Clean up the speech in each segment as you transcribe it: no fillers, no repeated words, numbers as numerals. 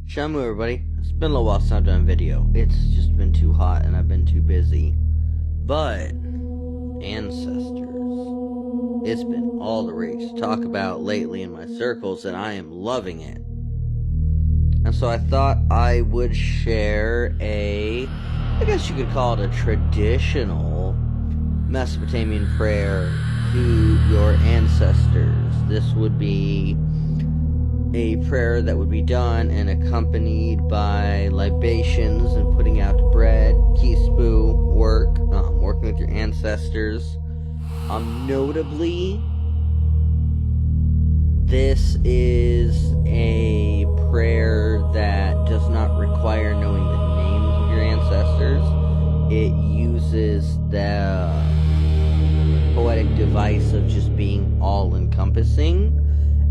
Shamu, everybody. It's been a little while since I've done a video. It's just been too hot and I've been too busy. But, ancestors. It's been all the rage to talk about lately in my circles, and I am loving it. And so I thought I would share I guess you could call it a traditional Mesopotamian prayer to your ancestors. This would be a prayer that would be done and accompanied by libations and putting out bread, kispu, working with your ancestors. Notably, this is a prayer that does not require knowing the names of your ancestors. It uses the poetic device of just being all-encompassing.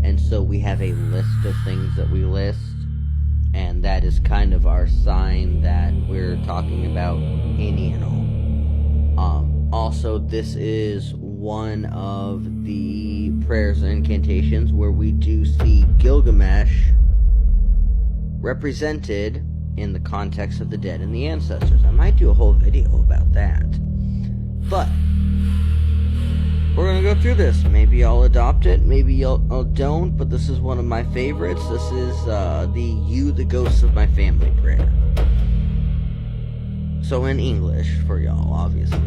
And so we have a list of things that we list, and that is kind of our sign that we're talking about any and all. Also, this is one of the prayers and incantations where we do see Gilgamesh represented in the context of the dead and the ancestors. I might do a whole video about that. But we're going to go through this. Maybe I'll adopt it, maybe I'll don't, but this is one of my favorites. This is the Ghosts of My Family prayer. So in English, for y'all, obviously,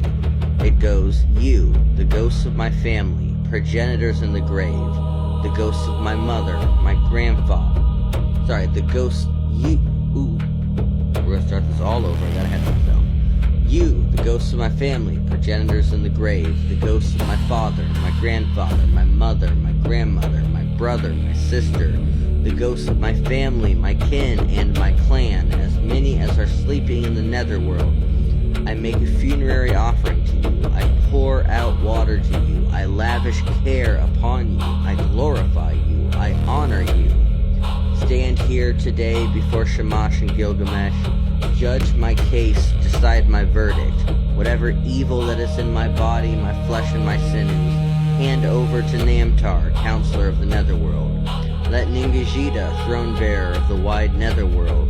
it goes, You, the ghosts of my family, progenitors in the grave, the ghosts of my mother, my grandfather, we're going to start this all over, I gotta have myself. You, the ghosts of my family, progenitors in the grave, the ghosts of my father, my grandfather, my mother, my grandmother, my brother, my sister, the ghosts of my family, my kin, and my clan, as many as are sleeping in the netherworld. I make a funerary offering to you, I pour out water to you, I lavish care upon you, I glorify you, I honor you. Stand here today before Shamash and Gilgamesh, judge my case, decide my verdict. Whatever evil that is in my body, my flesh, and my sinews, hand over to Namtar, counselor of the netherworld. Let Ningajita, throne bearer of the wide netherworld,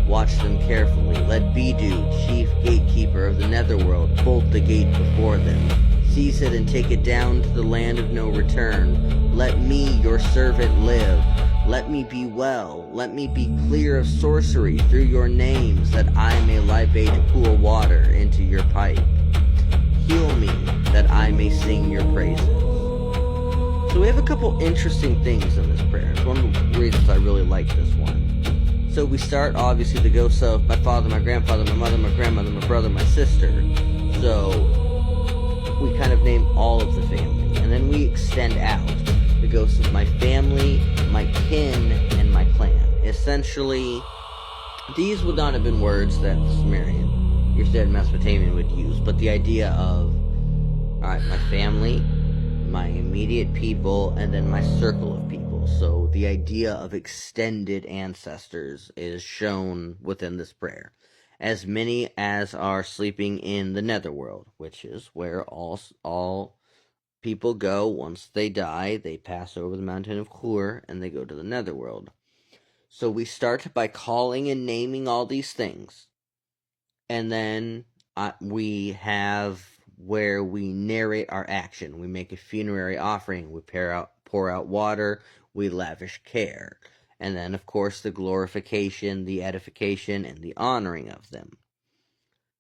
watch them carefully. Let Bidu, chief gatekeeper of the netherworld, bolt the gate before them. Seize it and take it down to the land of no return. Let me, your servant, live. Let me be well, let me be clear of sorcery through your names, that I may libate cool water into your pipe. Heal me, that I may sing your praises. So we have a couple interesting things in this prayer. It's one of the reasons I really like this one. So we start, obviously, the ghosts of my father, my grandfather, my mother, my grandmother, my brother, my sister. So we kind of name all of the family. And then we extend out. The ghosts of my family, my kin, and my clan. Essentially, these would not have been words that the Sumerian, your standard Mesopotamian, would use, but the idea of, alright, my family, my immediate people, and then my circle of people. So the idea of extended ancestors is shown within this prayer. As many as are sleeping in the netherworld, which is where all people go once they die. They pass over the mountain of Khur and they go to the netherworld. So we start by calling and naming all these things. And then we have where we narrate our action. We make a funerary offering. We pour out water. We lavish care. And then, of course, the glorification, the edification, and the honoring of them.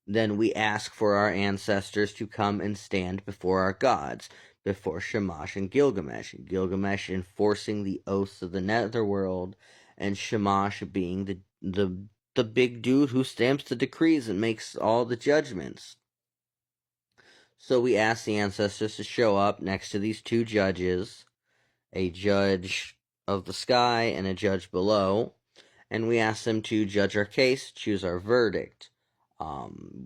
Then we ask for our ancestors to come and stand before our gods, before Shamash and Gilgamesh. Gilgamesh enforcing the oaths of the netherworld, and Shamash being the big dude who stamps the decrees and makes all the judgments. So we ask the ancestors to show up next to these two judges, a judge of the sky and a judge below, and we ask them to judge our case, choose our verdict.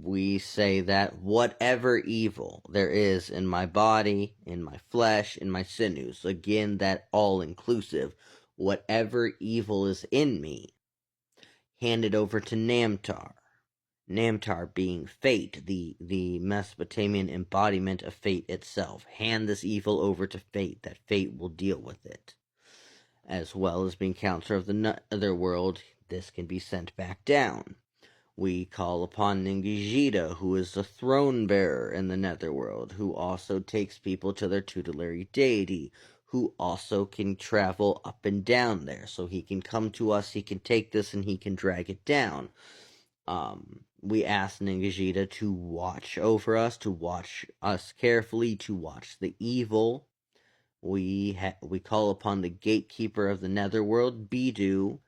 We say that whatever evil there is in my body, in my flesh, in my sinews, again, that all-inclusive, whatever evil is in me, hand it over to Namtar. Namtar being fate, the Mesopotamian embodiment of fate itself. Hand this evil over to fate, that fate will deal with it. As well as being counselor of the netherworld, this can be sent back down. We call upon Ningishita, who is the throne bearer in the netherworld, who also takes people to their tutelary deity, who also can travel up and down there. So he can come to us, he can take this, and he can drag it down. We ask Ningishita to watch over us, to watch us carefully, to watch the evil. We call upon the gatekeeper of the netherworld, Bidu,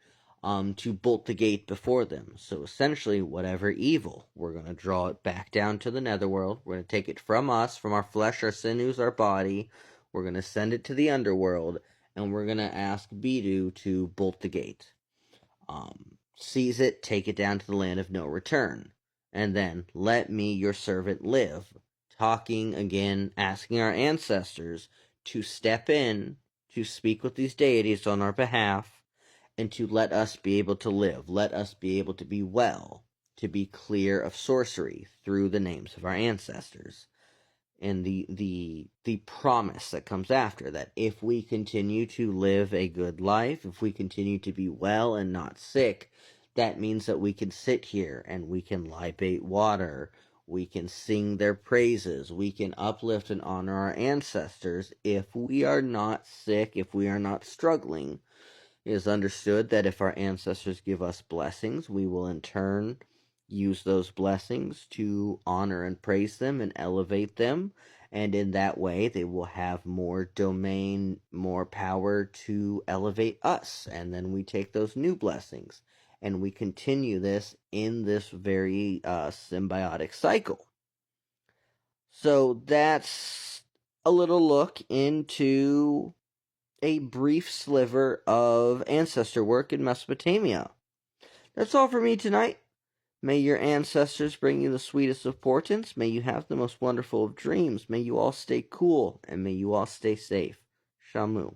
to bolt the gate before them. So essentially, whatever evil, we're going to draw it back down to the netherworld. We're going to take it from us, from our flesh, our sinews, our body. We're going to send it to the underworld, and we're going to ask Bidu to bolt the gate. Seize it, take it down to the land of no return. And then, let me, your servant, live. Talking again, asking our ancestors to step in, to speak with these deities on our behalf, and to let us be able to live. Let us be able to be well, to be clear of sorcery through the names of our ancestors. And the promise that comes after that, if we continue to live a good life, if we continue to be well and not sick, that means that we can sit here and we can libate water, we can sing their praises, we can uplift and honor our ancestors. If we are not sick, if we are not struggling, it is understood that if our ancestors give us blessings, we will in turn use those blessings to honor and praise them and elevate them. And in that way, they will have more domain, more power to elevate us. And then we take those new blessings and we continue this in this very symbiotic cycle. So that's a little look into a brief sliver of ancestor work in Mesopotamia. That's all for me tonight. May your ancestors bring you the sweetest of portents. May you have the most wonderful of dreams. May you all stay cool, and may you all stay safe. Shamu.